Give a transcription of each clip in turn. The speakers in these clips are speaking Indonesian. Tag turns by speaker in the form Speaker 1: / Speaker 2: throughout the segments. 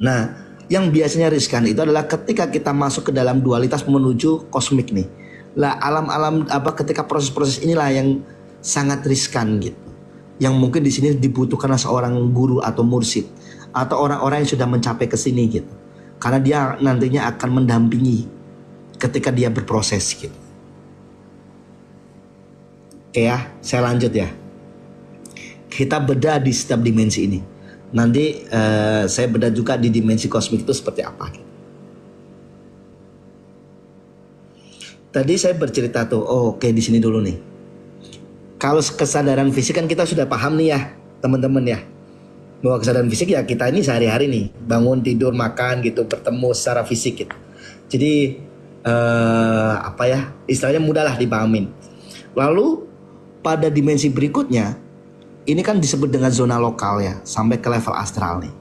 Speaker 1: Nah, yang biasanya riskan itu adalah ketika kita masuk ke dalam dualitas menuju kosmik nih. Lah alam-alam apa ketika proses-proses inilah yang sangat riskan gitu. Yang mungkin di sini dibutuhkan seorang guru atau mursyid atau orang-orang yang sudah mencapai ke sini gitu. Karena dia nantinya akan mendampingi ketika dia berproses gitu. Oke ya, saya lanjut ya. Kita bedah di setiap dimensi ini. Nanti saya bedah juga di dimensi kosmik itu seperti apa. Tadi saya bercerita tuh, oke di sini dulu nih. Kalau kesadaran fisik kan kita sudah paham nih ya, teman-teman ya. Bahwa kesadaran fisik ya kita ini sehari-hari nih, bangun, tidur, makan gitu, bertemu secara fisik gitu. Jadi apa ya, istilahnya mudah lah dipahamin. Lalu pada dimensi berikutnya, ini kan disebut dengan zona lokal ya, sampai ke level astral nih.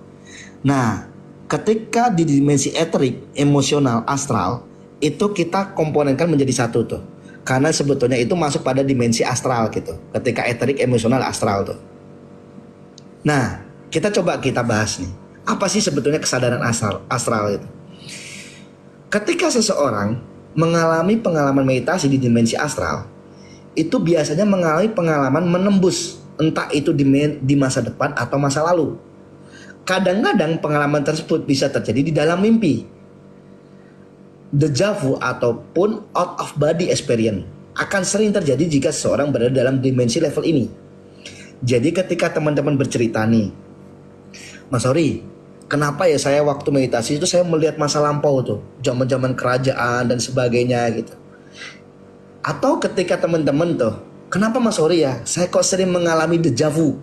Speaker 1: Nah, ketika di dimensi eterik, emosional, astral, itu kita komponenkan menjadi satu tuh. Karena sebetulnya itu masuk pada dimensi astral gitu. Ketika eterik, emosional, astral tuh. Nah, kita bahas nih. Apa sih sebetulnya kesadaran astral itu? Ketika seseorang mengalami pengalaman meditasi di dimensi astral, itu biasanya mengalami pengalaman menembus, entah itu di masa depan atau masa lalu. Kadang-kadang pengalaman tersebut bisa terjadi di dalam mimpi. Deja vu ataupun out of body experience akan sering terjadi jika seseorang berada dalam dimensi level ini. Jadi ketika teman-teman bercerita nih, Mas Hori, kenapa ya saya waktu meditasi itu saya melihat masa lampau tuh, zaman-zaman kerajaan dan sebagainya gitu. Atau ketika teman-teman tuh, kenapa Mas Hori ya, saya kok sering mengalami deja vu.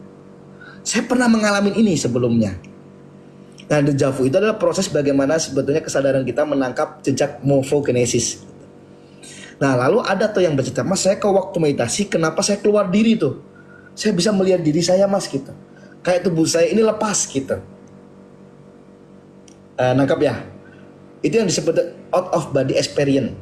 Speaker 1: Saya pernah mengalami ini sebelumnya. Nah, deja vu itu adalah proses bagaimana sebetulnya kesadaran kita menangkap jejak morfogenesis. Nah, lalu ada tuh yang bercerita, Mas saya ke waktu meditasi kenapa saya keluar diri tuh. Saya bisa melihat diri saya Mas gitu. Kayak tubuh saya ini lepas gitu. Nangkap ya? Itu yang disebut out of body experience.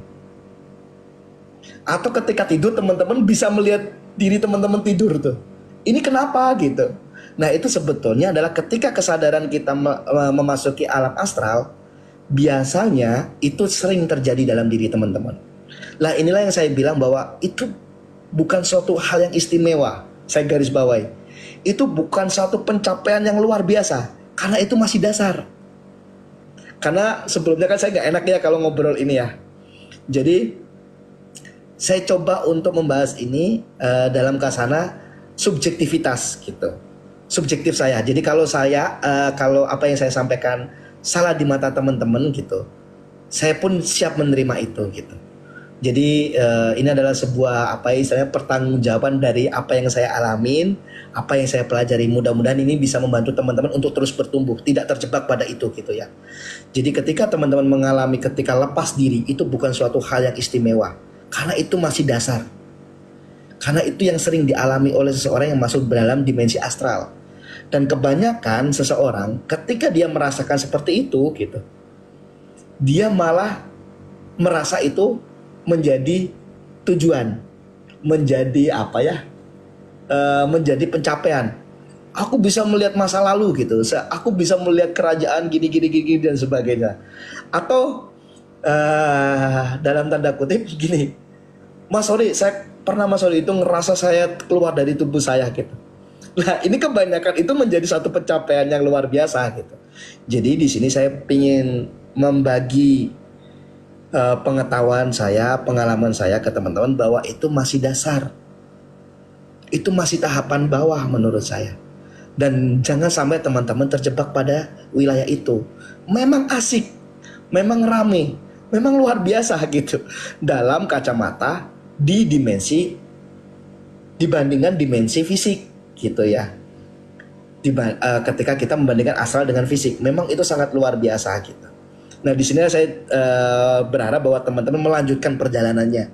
Speaker 1: Atau ketika tidur teman-teman bisa melihat diri teman-teman tidur tuh. Ini kenapa gitu. Nah itu sebetulnya adalah ketika kesadaran kita memasuki alam astral, biasanya itu sering terjadi dalam diri teman-teman. Lah inilah yang saya bilang bahwa itu bukan suatu hal yang istimewa. Saya garis bawahi. Itu bukan suatu pencapaian yang luar biasa. Karena itu masih dasar. Karena sebelumnya kan saya gak enak ya kalau ngobrol ini ya. Jadi saya coba untuk membahas ini dalam kasana subjektivitas gitu. Subjektif saya. Jadi kalau kalau apa yang saya sampaikan salah di mata teman-teman gitu, saya pun siap menerima itu gitu. Jadi ini adalah sebuah istilahnya pertanggungjawaban dari apa yang saya alamin, apa yang saya pelajari. Mudah-mudahan ini bisa membantu teman-teman untuk terus bertumbuh, tidak terjebak pada itu gitu ya. Jadi ketika teman-teman mengalami ketika lepas diri, itu bukan suatu hal yang istimewa, karena itu masih dasar. Karena itu yang sering dialami oleh seseorang yang masuk dalam dimensi astral. Dan kebanyakan seseorang ketika dia merasakan seperti itu gitu, dia malah merasa itu menjadi tujuan, menjadi menjadi pencapaian. Aku bisa melihat masa lalu gitu, aku bisa melihat kerajaan gini dan sebagainya. Atau dalam tanda kutip gini, Mas Hori, saya pernah Mas Hori itu ngerasa saya keluar dari tubuh saya gitu. Nah ini kebanyakan itu menjadi satu pencapaian yang luar biasa gitu. Jadi di sini saya ingin membagi pengetahuan saya, pengalaman saya ke teman-teman bahwa itu masih dasar. Itu masih tahapan bawah menurut saya. Dan jangan sampai teman-teman terjebak pada wilayah itu. Memang asik, memang rame, memang luar biasa gitu. Dalam kacamata di dimensi dibandingkan dimensi fisik gitu ya. Ketika kita membandingkan astral dengan fisik, memang itu sangat luar biasa gitu. Nah di sini saya berharap bahwa teman-teman melanjutkan perjalanannya,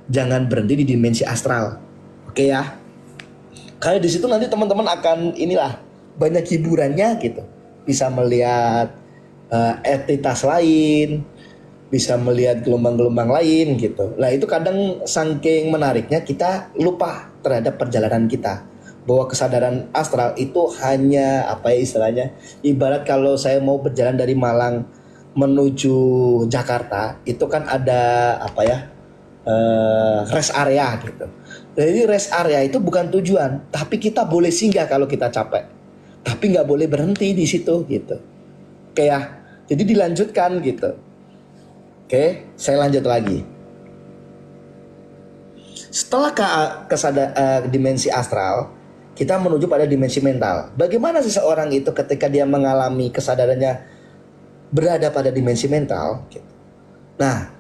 Speaker 1: jangan berhenti di dimensi astral, oke ya? Karena di situ nanti teman-teman akan banyak hiburannya gitu, bisa melihat entitas lain, bisa melihat gelombang-gelombang lain gitu. Nah itu kadang saking menariknya kita lupa terhadap perjalanan kita. bahwa kesadaran astral itu hanya apa ya istilahnya, ibarat kalau saya mau berjalan dari Malang menuju Jakarta itu kan ada apa ya, rest area gitu. Jadi rest area itu bukan tujuan, tapi kita boleh singgah kalau kita capek, tapi nggak boleh berhenti di situ gitu. Oke ya, jadi dilanjutkan gitu. Oke, saya lanjut lagi. Setelah dimensi astral, kita menuju pada dimensi mental. Bagaimana seseorang itu ketika dia mengalami kesadarannya berada pada dimensi mental? Nah,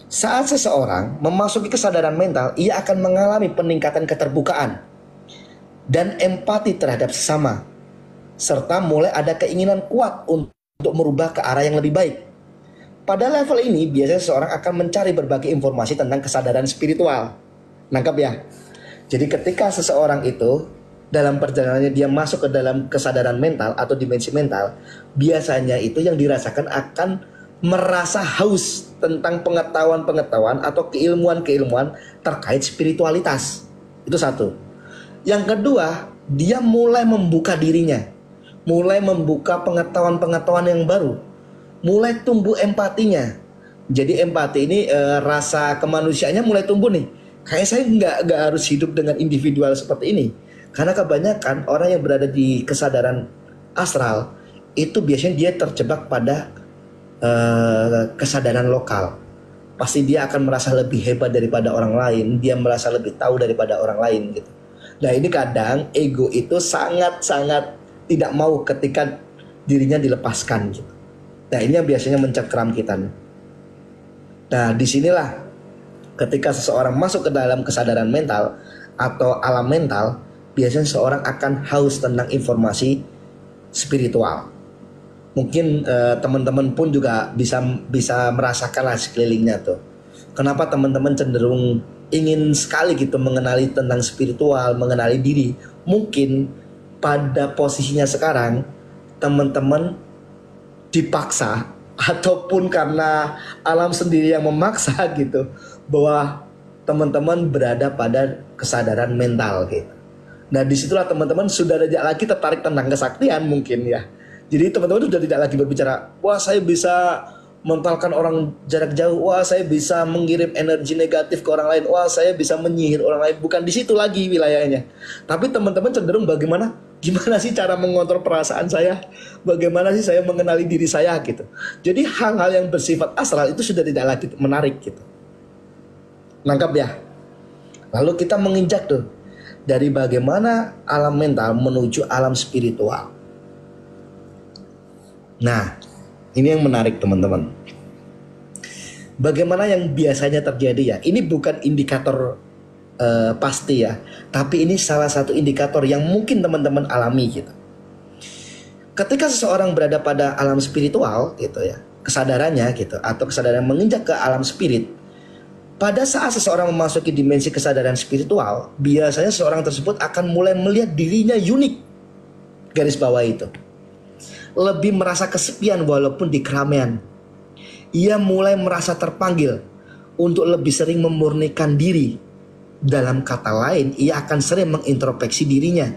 Speaker 1: saat seseorang memasuki kesadaran mental, ia akan mengalami peningkatan keterbukaan dan empati terhadap sesama, serta mulai ada keinginan kuat untuk merubah ke arah yang lebih baik. Pada level ini, biasanya seseorang akan mencari berbagai informasi tentang kesadaran spiritual. Nangkap ya? Jadi ketika seseorang itu dalam perjalanannya dia masuk ke dalam kesadaran mental atau dimensi mental, biasanya itu yang dirasakan akan merasa haus tentang pengetahuan-pengetahuan atau keilmuan-keilmuan terkait spiritualitas. Itu satu. Yang kedua, dia mulai membuka dirinya, mulai membuka pengetahuan-pengetahuan yang baru, mulai tumbuh empatinya. Jadi empati ini rasa kemanusiaannya mulai tumbuh nih. Kayak saya nggak harus hidup dengan individual seperti ini. Karena kebanyakan orang yang berada di kesadaran astral itu biasanya dia terjebak pada kesadaran lokal. Pasti dia akan merasa lebih hebat daripada orang lain. Dia merasa lebih tahu daripada orang lain gitu. Nah ini kadang ego itu sangat-sangat tidak mau ketika dirinya dilepaskan gitu. Nah ini yang biasanya mencengkeram kita. Nah disinilah ketika seseorang masuk ke dalam kesadaran mental atau alam mental, biasanya seseorang akan haus tentang informasi spiritual. Mungkin teman-teman pun juga bisa merasakan lah sekelilingnya tuh. Kenapa teman-teman cenderung ingin sekali gitu mengenali tentang spiritual, mengenali diri. Mungkin pada posisinya sekarang teman-teman dipaksa ataupun karena alam sendiri yang memaksa gitu, bahwa teman-teman berada pada kesadaran mental gitu. Nah disitulah teman-teman sudah tidak lagi tertarik tentang kesaktian mungkin ya. Jadi teman-teman sudah tidak lagi berbicara, wah saya bisa mentalkan orang jarak jauh, wah saya bisa mengirim energi negatif ke orang lain, wah saya bisa menyihir orang lain. Bukan di situ lagi wilayahnya. Tapi teman-teman cenderung gimana sih cara mengontrol perasaan saya, bagaimana sih saya mengenali diri saya gitu. Jadi hal-hal yang bersifat astral itu sudah tidak lagi menarik gitu. Nangkap ya. Lalu kita menginjak tuh dari bagaimana alam mental menuju alam spiritual. Nah ini yang menarik teman-teman. Bagaimana yang biasanya terjadi ya. Ini bukan indikator pasti ya, tapi ini salah satu indikator yang mungkin teman-teman alami gitu. Ketika seseorang berada pada alam spiritual gitu ya, kesadarannya gitu, atau kesadaran menginjak ke alam spirit, pada saat seseorang memasuki dimensi kesadaran spiritual, biasanya seseorang tersebut akan mulai melihat dirinya unik. Garis bawah itu. Lebih merasa kesepian walaupun di keramaian. Ia mulai merasa terpanggil untuk lebih sering memurnikan diri. Dalam kata lain, ia akan sering mengintrospeksi dirinya.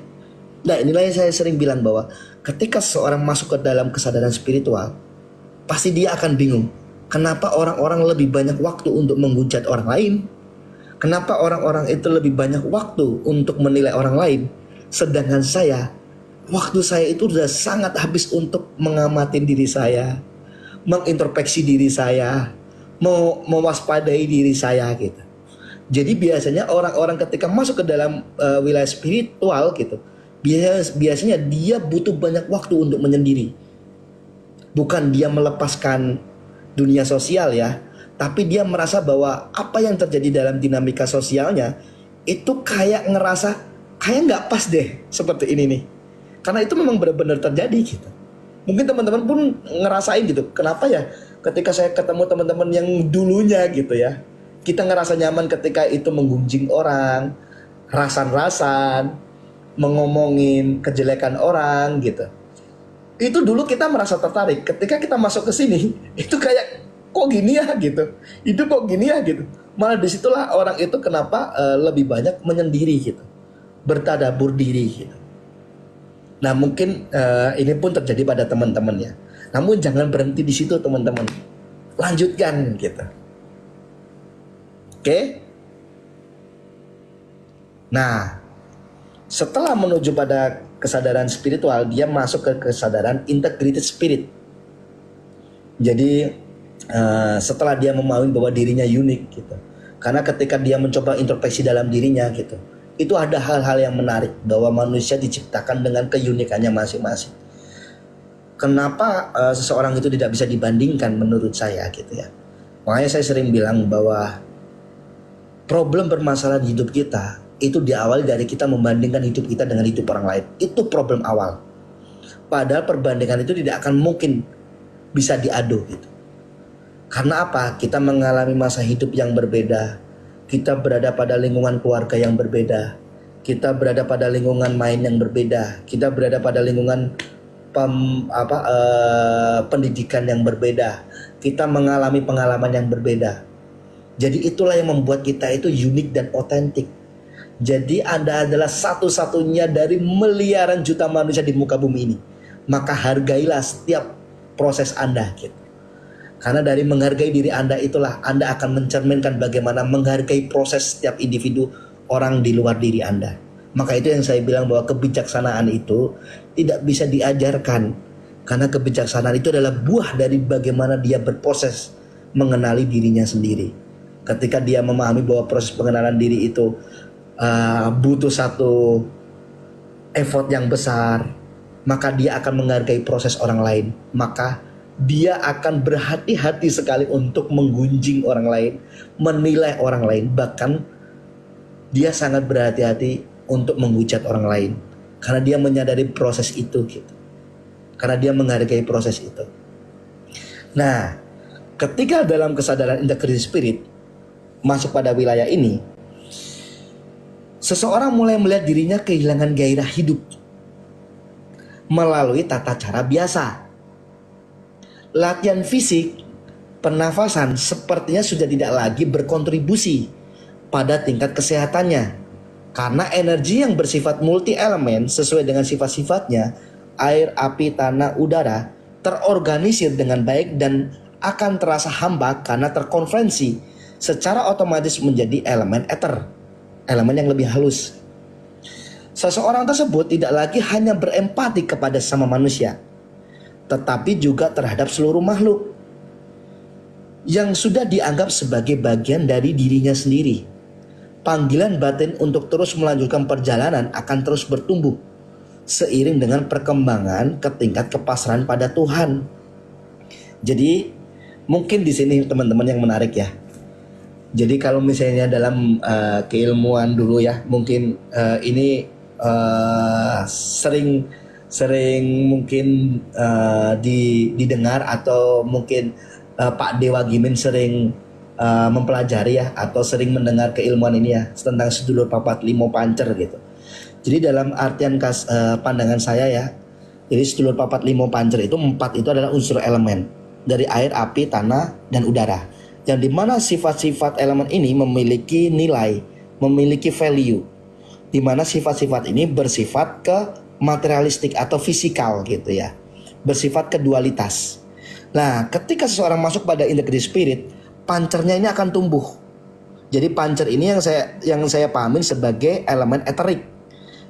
Speaker 1: Nah inilah yang saya sering bilang bahwa ketika seseorang masuk ke dalam kesadaran spiritual, pasti dia akan bingung. Kenapa orang-orang lebih banyak waktu untuk menghujat orang lain? Kenapa orang-orang itu lebih banyak waktu untuk menilai orang lain? Sedangkan waktu saya itu sudah sangat habis untuk mengamati diri saya, mengintrospeksi diri saya, mewaspadai diri saya gitu. Jadi biasanya orang-orang ketika masuk ke dalam wilayah spiritual gitu, biasanya dia butuh banyak waktu untuk menyendiri. Bukan dia melepaskan dunia sosial ya, tapi dia merasa bahwa apa yang terjadi dalam dinamika sosialnya itu kayak ngerasa kayak nggak pas deh seperti ini nih. Karena itu memang benar-benar terjadi gitu. Mungkin teman-teman pun ngerasain gitu. Kenapa ya ketika saya ketemu teman-teman yang dulunya gitu ya, kita ngerasa nyaman ketika itu menggunjing orang, rasan-rasan, mengomongin kejelekan orang gitu. Itu dulu kita merasa tertarik. Ketika kita masuk ke sini, itu kayak kok gini ya gitu. Itu kok gini ya gitu. Malah disitulah orang itu kenapa lebih banyak menyendiri gitu. bertadabur diri gitu. Nah mungkin ini pun terjadi pada teman-teman ya. Namun jangan berhenti di situ teman-teman, lanjutkan gitu. Oke. Nah setelah menuju pada kesadaran spiritual, dia masuk ke kesadaran integrated spirit. Jadi setelah dia memahami bahwa dirinya unik gitu. Karena ketika dia mencoba introspeksi dalam dirinya gitu, itu ada hal-hal yang menarik bahwa manusia diciptakan dengan keunikannya masing-masing. Kenapa seseorang itu tidak bisa dibandingkan menurut saya gitu ya. Makanya saya sering bilang bahwa problem permasalahan hidup kita itu diawali dari kita membandingkan hidup kita dengan hidup orang lain. Itu problem awal. Padahal perbandingan itu tidak akan mungkin bisa diadu gitu. Karena apa? Kita mengalami masa hidup yang berbeda. Kita berada pada lingkungan keluarga yang berbeda. Kita berada pada lingkungan main yang berbeda. Kita berada pada lingkungan pendidikan yang berbeda. Kita mengalami pengalaman yang berbeda. Jadi itulah yang membuat kita itu unik dan otentik. Jadi Anda adalah satu-satunya dari miliaran juta manusia di muka bumi ini. Maka hargailah setiap proses Anda gitu. Karena dari menghargai diri Anda itulah Anda akan mencerminkan bagaimana menghargai proses setiap individu orang di luar diri Anda. Maka itu yang saya bilang bahwa kebijaksanaan itu tidak bisa diajarkan. Karena kebijaksanaan itu adalah buah dari bagaimana dia berproses mengenali dirinya sendiri. Ketika dia memahami bahwa proses pengenalan diri itu butuh satu effort yang besar, maka dia akan menghargai proses orang lain. Maka dia akan berhati-hati sekali untuk menggunjing orang lain, menilai orang lain. Bahkan dia sangat berhati-hati untuk menghujat orang lain. Karena dia menyadari proses itu gitu. Karena dia menghargai proses itu. Nah, ketika dalam kesadaran integrated spirit masuk pada wilayah ini, seseorang mulai melihat dirinya kehilangan gairah hidup melalui tata cara biasa. Latihan fisik, pernafasan sepertinya sudah tidak lagi berkontribusi pada tingkat kesehatannya. Karena energi yang bersifat multi elemen sesuai dengan sifat-sifatnya, air, api, tanah, udara, terorganisir dengan baik dan akan terasa hampa karena terkonferensi secara otomatis menjadi elemen ether, elemen yang lebih halus. Seseorang tersebut tidak lagi hanya berempati kepada sesama manusia, tetapi juga terhadap seluruh makhluk yang sudah dianggap sebagai bagian dari dirinya sendiri. Panggilan batin untuk terus melanjutkan perjalanan akan terus bertumbuh seiring dengan perkembangan ke tingkat kepasrahan pada Tuhan. Jadi mungkin di sini teman-teman yang menarik ya. Jadi kalau misalnya dalam keilmuan dulu ya, mungkin ini sering mungkin didengar atau mungkin Pak Dewa Gimin sering mempelajari ya, atau sering mendengar keilmuan ini ya, tentang sedulur papat limo pancer gitu. Jadi dalam artian pandangan saya ya, jadi sedulur papat limo pancer itu 4 itu adalah unsur elemen dari air, api, tanah, dan udara. Yang dimana sifat-sifat elemen ini memiliki nilai, memiliki value. Dimana sifat-sifat ini bersifat ke materialistik atau fisikal gitu ya, bersifat kedualitas. Nah, ketika seseorang masuk pada integrated spirit, pancernya ini akan tumbuh. Jadi pancer ini yang saya pahamin sebagai elemen eterik,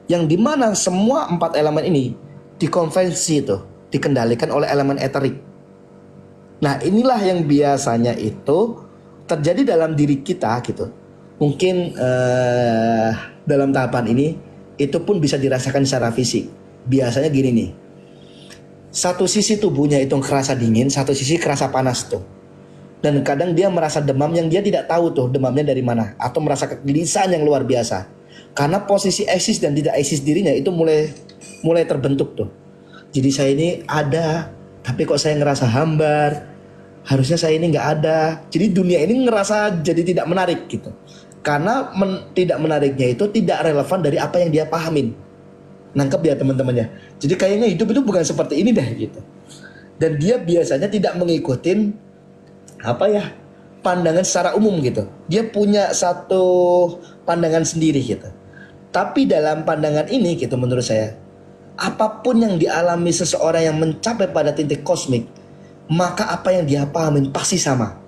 Speaker 1: yang dimana semua 4 elemen ini dikonvensi itu dikendalikan oleh elemen eterik. Nah, inilah yang biasanya itu terjadi dalam diri kita gitu. Mungkin dalam tahapan ini itu pun bisa dirasakan secara fisik. Biasanya gini nih, satu sisi tubuhnya itu kerasa dingin, satu sisi kerasa panas tuh. Dan kadang dia merasa demam yang dia tidak tahu tuh demamnya dari mana, atau merasa kegelisahan yang luar biasa. Karena posisi eksis dan tidak eksis dirinya itu mulai terbentuk tuh. Jadi saya ini ada, tapi kok saya ngerasa hambar. Harusnya saya ini nggak ada. Jadi dunia ini ngerasa jadi tidak menarik gitu. Karena tidak menariknya itu tidak relevan dari apa yang dia pahamin. Nangkep ya teman-temannya. Jadi kayaknya hidup itu bukan seperti ini deh gitu. Dan dia biasanya tidak mengikutin pandangan secara umum gitu. Dia punya satu pandangan sendiri gitu. Tapi dalam pandangan ini gitu menurut saya, apapun yang dialami seseorang yang mencapai pada titik kosmik, maka apa yang dia pahamin pasti sama.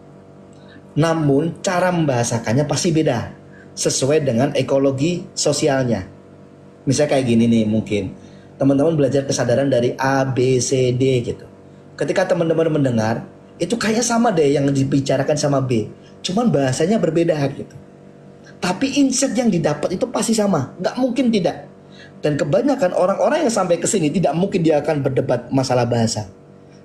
Speaker 1: Namun cara membahasakannya pasti beda, sesuai dengan ekologi sosialnya. Misalnya kayak gini nih, mungkin teman-teman belajar kesadaran dari A, B, C, D gitu. Ketika teman-teman mendengar, itu kayaknya sama deh yang dibicarakan sama B, cuman bahasanya berbeda gitu. Tapi insight yang didapat itu pasti sama, nggak mungkin tidak. Dan kebanyakan orang-orang yang sampai ke sini tidak mungkin dia akan berdebat masalah bahasa.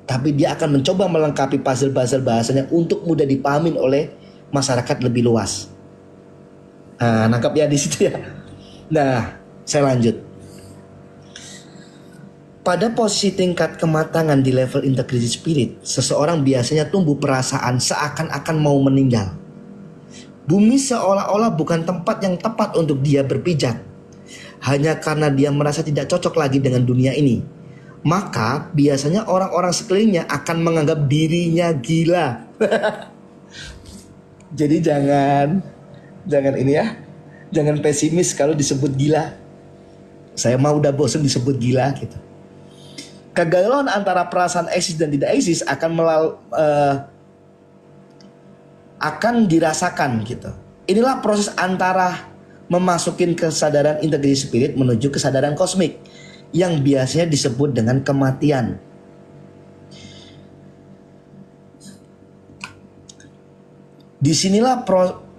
Speaker 1: Tapi dia akan mencoba melengkapi puzzle-puzzle bahasanya untuk mudah dipahamin oleh masyarakat lebih luas. Nah, nangkap ya di situ ya. Nah, saya lanjut. Pada posisi tingkat kematangan di level integrity spirit, seseorang biasanya tumbuh perasaan seakan-akan mau meninggal. Bumi seolah-olah bukan tempat yang tepat untuk dia berpijak. Hanya karena dia merasa tidak cocok lagi dengan dunia ini. Maka biasanya orang-orang sekelilingnya akan menganggap dirinya gila. Jadi jangan ini ya. Jangan pesimis kalau disebut gila. Saya mah udah bosan disebut gila gitu. Kegalauan antara perasaan eksis dan tidak eksis akan dirasakan gitu. Inilah proses antara memasukin kesadaran integrity spirit menuju kesadaran kosmik yang biasanya disebut dengan kematian. Disinilah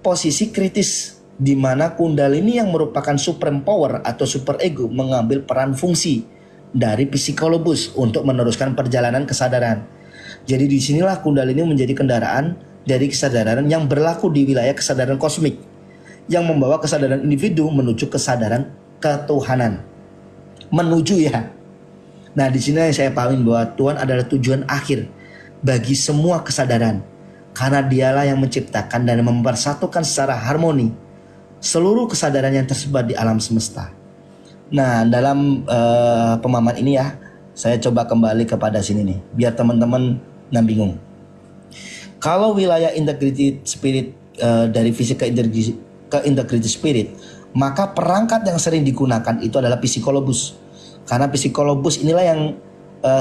Speaker 1: posisi kritis di mana Kundalini yang merupakan supreme power atau super ego mengambil peran fungsi dari psikolobus untuk meneruskan perjalanan kesadaran. Jadi disinilah Kundalini menjadi kendaraan dari kesadaran yang berlaku di wilayah kesadaran kosmik yang membawa kesadaran individu menuju kesadaran ketuhanan. Menuju ya. Nah, di sini yang saya pahamin bahwa Tuhan adalah tujuan akhir bagi semua kesadaran, karena Dialah yang menciptakan dan mempersatukan secara harmoni seluruh kesadaran yang tersebar di alam semesta. Nah, dalam pemahaman ini ya, saya coba kembali kepada sini nih, biar teman-teman nggak bingung. Kalau wilayah integrity spirit dari fisik ke integrity spirit, maka perangkat yang sering digunakan itu adalah psikolobus. Karena psikolobus inilah yang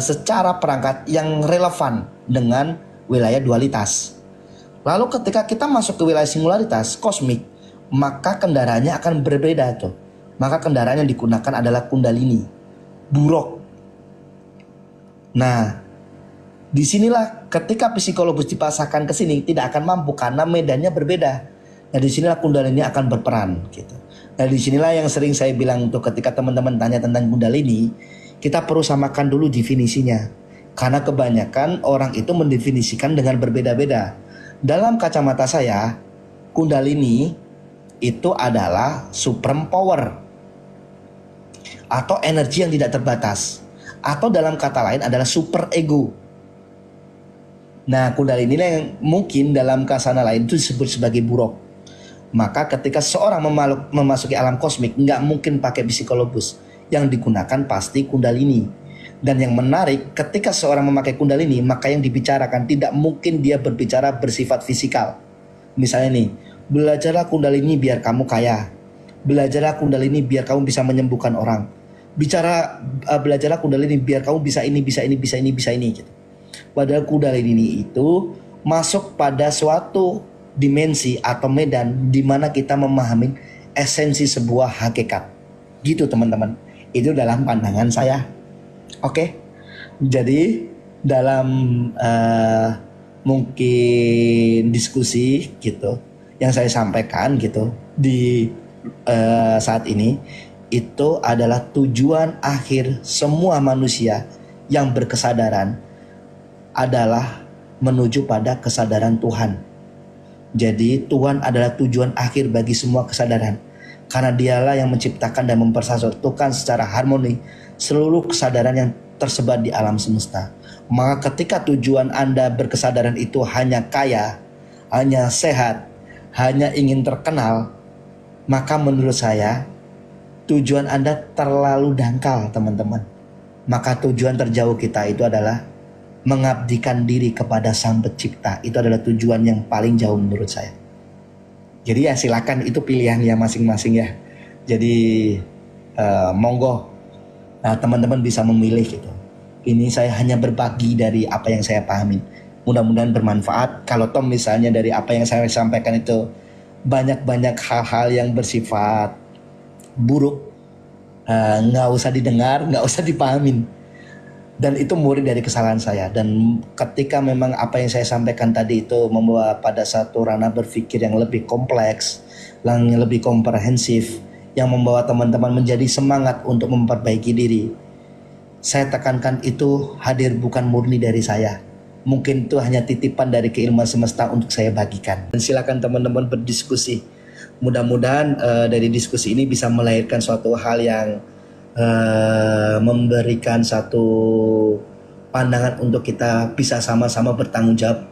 Speaker 1: secara perangkat yang relevan dengan wilayah dualitas. Lalu ketika kita masuk ke wilayah singularitas, kosmik, maka kendaraannya akan berbeda tuh. Maka kendaraan yang digunakan adalah Kundalini, buruk. Nah, disinilah ketika psikologis dipasangkan ke sini tidak akan mampu karena medannya berbeda. Nah, disinilah Kundalini akan berperan gitu. Nah, disinilah yang sering saya bilang tuh ketika teman-teman tanya tentang Kundalini, kita perlu samakan dulu definisinya. Karena kebanyakan orang itu mendefinisikan dengan berbeda-beda. Dalam kacamata saya, Kundalini itu adalah supreme power atau energi yang tidak terbatas, atau dalam kata lain adalah super ego. Nah, Kundalini yang mungkin dalam kasana lain itu disebut sebagai buruk. Maka ketika seorang memasuki alam kosmik, nggak mungkin pakai psikologis. Yang digunakan pasti Kundalini. Dan yang menarik, ketika seorang memakai Kundalini, maka yang dibicarakan tidak mungkin dia berbicara bersifat fisikal. Misalnya nih, belajarlah Kundalini biar kamu kaya. Belajarlah Kundalini biar kamu bisa menyembuhkan orang. Belajarlah Kundalini biar kamu bisa ini, bisa ini, bisa ini, bisa ini gitu. Padahal Kundalini itu masuk pada suatu dimensi atau medan di mana kita memahami esensi sebuah hakikat. Gitu teman-teman. Itu dalam pandangan saya. Oke. Jadi dalam mungkin diskusi gitu yang saya sampaikan gitu di saat ini, itu adalah tujuan akhir semua manusia yang berkesadaran adalah menuju pada kesadaran Tuhan. Jadi Tuhan adalah tujuan akhir bagi semua kesadaran, karena Dialah yang menciptakan dan mempersatukan secara harmoni seluruh kesadaran yang tersebar di alam semesta. Maka ketika tujuan Anda berkesadaran itu hanya kaya, hanya sehat, hanya ingin terkenal, maka menurut saya tujuan Anda terlalu dangkal, teman-teman. Maka tujuan terjauh kita itu adalah mengabdikan diri kepada Sang Pencipta. Itu adalah tujuan yang paling jauh menurut saya. Jadi ya silakan, itu pilihannya masing-masing ya. Jadi monggo teman-teman bisa memilih gitu. Ini saya hanya berbagi dari apa yang saya pahamin. Mudah-mudahan bermanfaat. Kalau Tom misalnya dari apa yang saya sampaikan itu banyak-banyak hal-hal yang bersifat buruk, nggak usah didengar, nggak usah dipahamin. Dan itu murni dari kesalahan saya. Dan ketika memang apa yang saya sampaikan tadi itu membawa pada satu ranah berpikir yang lebih kompleks, yang lebih komprehensif, yang membawa teman-teman menjadi semangat untuk memperbaiki diri, saya tekankan itu hadir bukan murni dari saya. Mungkin itu hanya titipan dari keilmuan semesta untuk saya bagikan. Dan silakan teman-teman berdiskusi. Mudah-mudahan dari diskusi ini bisa melahirkan suatu hal yang memberikan satu pandangan untuk kita bisa sama-sama bertanggung jawab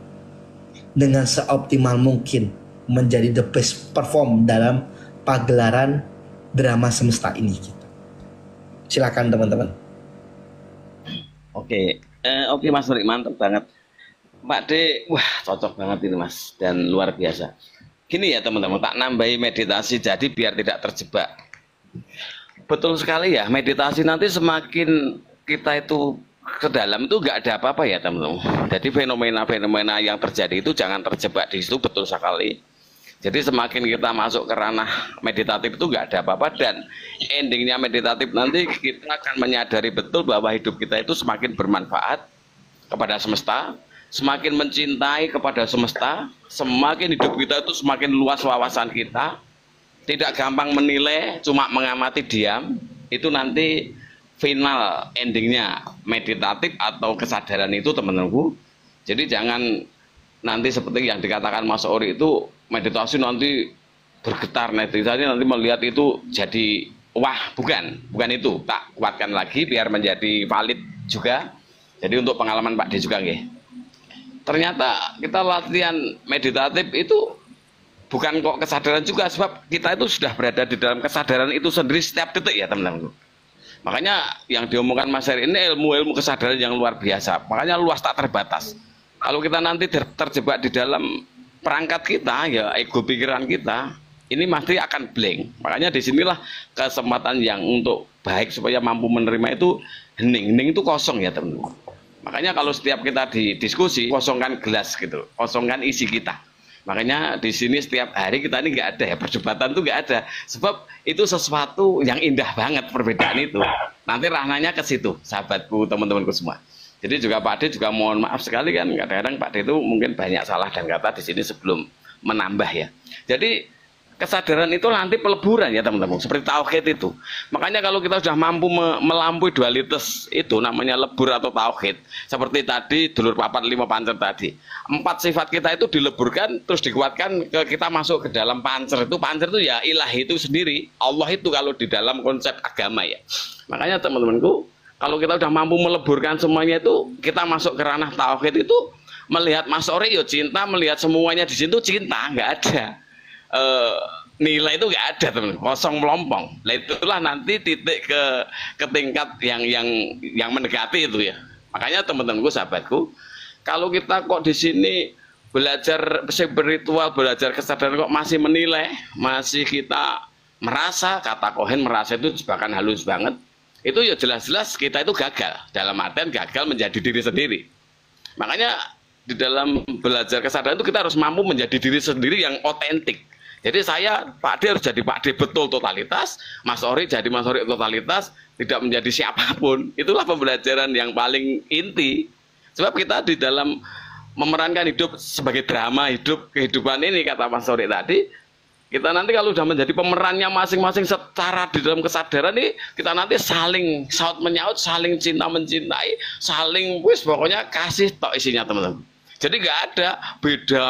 Speaker 1: dengan seoptimal mungkin menjadi the best perform dalam pagelaran drama semesta ini. Silakan teman-teman.
Speaker 2: Oke Mas Rik, mantap banget. Pak D, wah cocok banget ini Mas, dan luar biasa. Gini ya teman-teman, tak nambahi meditasi jadi biar tidak terjebak. Betul sekali ya, meditasi nanti semakin kita itu ke dalam itu nggak ada apa-apa ya teman-teman. Jadi fenomena-fenomena yang terjadi itu jangan terjebak di situ, betul sekali. Jadi semakin kita masuk ke ranah meditatif itu nggak ada apa-apa, dan endingnya meditatif nanti kita akan menyadari betul bahwa hidup kita itu semakin bermanfaat kepada semesta, semakin mencintai kepada semesta, semakin hidup kita itu semakin luas wawasan kita, tidak gampang menilai, cuma mengamati diam. Itu nanti final endingnya meditatif atau kesadaran itu teman-temanku. Jadi jangan nanti seperti yang dikatakan Mas Ori itu meditasi nanti bergetar, meditasi nanti melihat itu jadi wah, bukan itu. Tak kuatkan lagi biar menjadi valid juga. Jadi untuk pengalaman Pak D juga nggih. Ternyata kita latihan meditatif itu bukan kok kesadaran juga, sebab kita itu sudah berada di dalam kesadaran itu sendiri setiap detik ya teman-teman. Makanya yang diomongkan Mas Heri ini ilmu-ilmu kesadaran yang luar biasa. Makanya luas tak terbatas. Kalau kita nanti terjebak di dalam perangkat kita, ya ego pikiran kita, ini pasti akan blank. Makanya disinilah kesempatan yang untuk baik supaya mampu menerima itu hening itu kosong ya teman-teman. Makanya kalau setiap kita di diskusi, kosongkan gelas gitu, kosongkan isi kita. Makanya di sini setiap hari kita ini nggak ada ya, perdebatan tuh nggak ada. Sebab itu sesuatu yang indah banget perbedaan itu. Nanti ranahnya ke situ, sahabatku, teman-temanku semua. Jadi juga Pak D juga mohon maaf sekali kan, kadang-kadang Pak D itu mungkin banyak salah dan kata di sini sebelum menambah ya. Jadi kesadaran itu nanti peleburan ya teman-teman, seperti tauhid itu. Makanya kalau kita sudah mampu melampaui dualitas itu namanya lebur atau tauhid. Seperti tadi dulur papat 5 pancer tadi. 4 sifat kita itu dileburkan terus dikuatkan kita masuk ke dalam pancer itu. Pancer itu ya ilahi itu sendiri. Allah itu kalau di dalam konsep agama ya. Makanya teman-temanku, kalau kita sudah mampu meleburkan semuanya itu, kita masuk ke ranah tauhid itu, melihat Mas Ori yo cinta, melihat semuanya di situ cinta, nggak ada. Nilai itu nggak ada teman, kosong melompong. Nah, itulah nanti titik ke tingkat yang mendekati itu ya. Makanya teman-temanku, sahabatku, kalau kita kok di sini belajar spiritual, belajar kesadaran kok masih menilai, masih kita merasa, kata Cohen merasa itu jebakan halus banget, itu ya jelas-jelas kita itu gagal, dalam artian gagal menjadi diri sendiri. Makanya di dalam belajar kesadaran itu kita harus mampu menjadi diri sendiri yang otentik. Jadi saya, Pak D harus jadi Pak D betul totalitas, Mas Ori jadi Mas Ori totalitas, tidak menjadi siapapun. Itulah pembelajaran yang paling inti. Sebab kita di dalam memerankan hidup sebagai drama hidup, kehidupan ini, kata Mas Ori tadi, kita nanti kalau sudah menjadi pemerannya masing-masing secara di dalam kesadaran ini, kita nanti saling saut menyaut, saling cinta mencintai, saling wis pokoknya kasih tok isinya teman-teman. Jadi nggak ada beda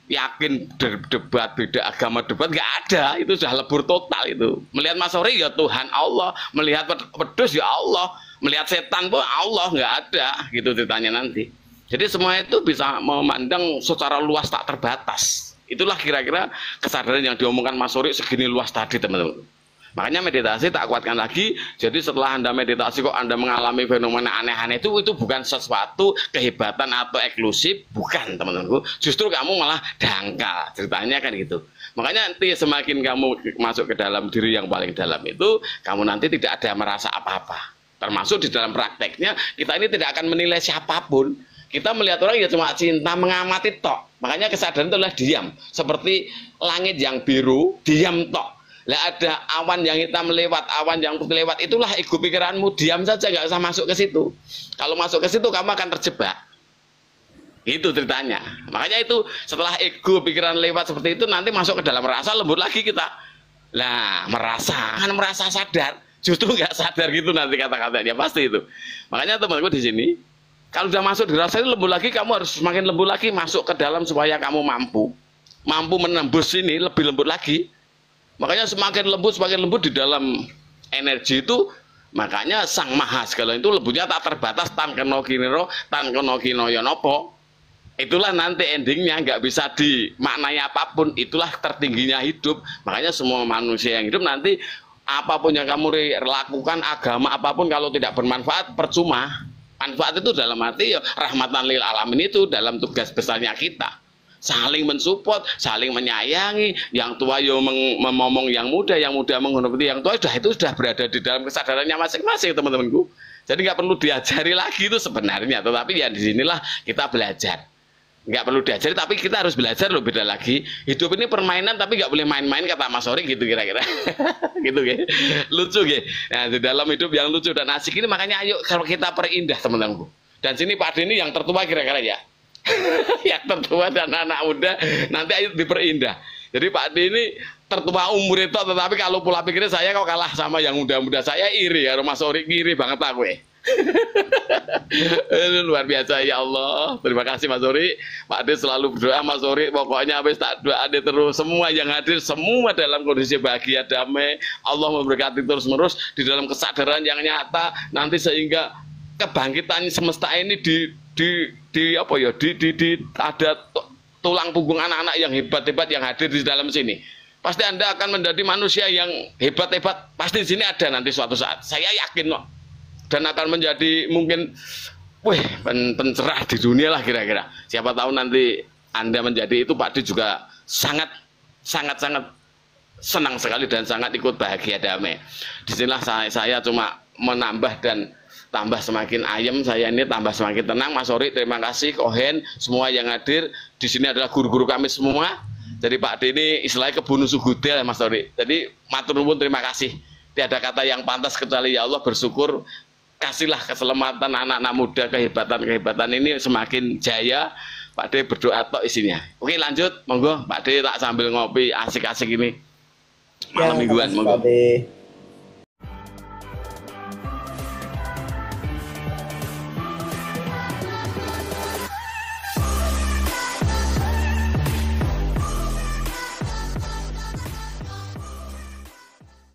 Speaker 2: yakin debat, beda agama debat, nggak ada. Itu sudah lebur total itu. Melihat Mas Ori ya Tuhan Allah, melihat pedus ya Allah, melihat setan pun Allah, nggak ada gitu ceritanya nanti. Jadi semua itu bisa memandang secara luas tak terbatas. Itulah kira-kira kesadaran yang diomongkan Mas Ori segini luas tadi teman-teman. Makanya meditasi tak kuatkan lagi. Jadi setelah Anda meditasi kok Anda mengalami fenomena aneh-aneh itu bukan sesuatu kehebatan atau eksklusif, bukan teman-temanku. Justru kamu malah dangkal. Ceritanya kan gitu. Makanya nanti semakin kamu masuk ke dalam diri yang paling dalam itu, kamu nanti tidak ada merasa apa-apa. Termasuk di dalam prakteknya, kita ini tidak akan menilai siapapun. Kita melihat orang ya cuma cinta, mengamati tok. Makanya kesadaran itu adalah diam. Seperti langit yang biru, diam tok. Lah ada awan yang hitam lewat, awan yang putih lewat, itulah ego pikiranmu, diam saja, nggak usah masuk ke situ. Kalau masuk ke situ kamu akan terjebak. Itu ceritanya. Makanya itu setelah ego pikiran lewat seperti itu nanti masuk ke dalam rasa, lembut lagi kita. Nah, merasa sadar, justru nggak sadar gitu nanti kata-katanya pasti itu. Makanya teman-teman di sini, kalau sudah masuk di rasa itu lembut lagi, kamu harus semakin lembut lagi masuk ke dalam supaya kamu mampu menembus ini lebih lembut lagi. Makanya semakin lembut di dalam energi itu, makanya Sang Maha Segala itu lembutnya tak terbatas, tan keno kiniro, tan keno kinoyo nopo. Itulah nanti endingnya, nggak bisa dimaknai apapun, itulah tertingginya hidup. Makanya semua manusia yang hidup nanti, apapun yang kamu lakukan, agama apapun, kalau tidak bermanfaat, percuma. Manfaat itu dalam arti ya, rahmatan lil alamin itu dalam tugas besarnya kita. Saling mensupport, saling menyayangi, yang tua yo ngomong yang muda menghormati yang tua, itu sudah berada di dalam kesadarannya masing-masing teman-temanku. Jadi nggak perlu diajari lagi itu sebenarnya, tetapi ya di sinilah kita belajar. Nggak perlu diajari, tapi kita harus belajar loh, beda lagi. Hidup ini permainan, tapi nggak boleh main-main, kata Mas Ori gitu kira-kira. Gitu ya. Lucu ya. Nah, di dalam hidup yang lucu dan asik ini, makanya ayo kalau kita perindah teman-temanku. Dan sini Pak Ade ini yang tertua kira-kira ya. Yang tertua dan anak muda nanti ayo diperindah. Jadi Pak Ade ini tertua umur itu, tetapi kalau pola pikirnya saya kok kalah sama yang muda-muda. Saya iri ya, Mas Ori iri banget aku ya. Luar biasa ya Allah. Terima kasih Mas Ori. Pak Ade selalu berdoa Mas Ori, pokoknya habis tak doa Ade terus, semua yang hadir semua dalam kondisi bahagia damai. Allah memberkati terus-menerus di dalam kesadaran yang nyata nanti, sehingga kebangkitan semesta ini ada tulang punggung anak-anak yang hebat-hebat yang hadir di dalam sini. Pasti Anda akan menjadi manusia yang hebat-hebat. Pasti di sini ada nanti suatu saat. Saya yakin kok. Dan akan menjadi mungkin pencerah di dunia lah kira-kira. Siapa tahu nanti Anda menjadi itu, Pak Ade juga sangat senang sekali dan sangat ikut bahagia damai. Disinilah saya cuma menambah dan tambah semakin ayem, saya ini tambah semakin tenang. Mas Ori, terima kasih, Kohen, semua yang hadir di sini adalah guru-guru kami semua. Jadi Pak Ade ini istilahnya kebunu sugudel, Mas Ori. Jadi matur nuwun, terima kasih. Tiada kata yang pantas kecuali ya Allah bersyukur. Kasihlah keselamatan anak-anak muda, kehebatan ini semakin jaya. Pak Ade berdoa tok isinya. Oke, lanjut, monggo Pak Ade tak sambil ngopi asik-asik ini malam mingguan, monggo.